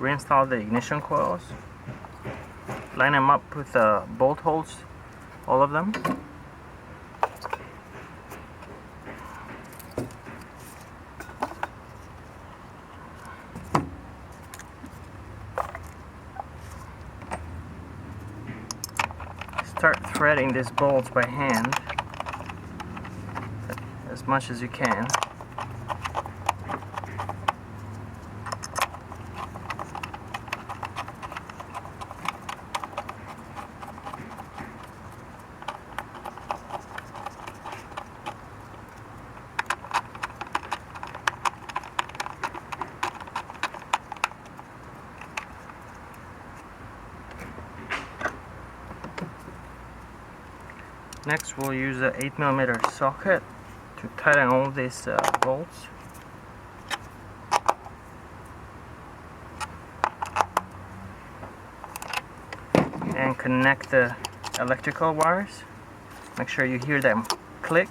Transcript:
reinstall the ignition coils, line them up with the bolt holes, all of them. Start threading these bolts by hand as much as you can. Next, we'll use an 8mm socket to tighten all these bolts. And connect the electrical wires. Make sure you hear them click.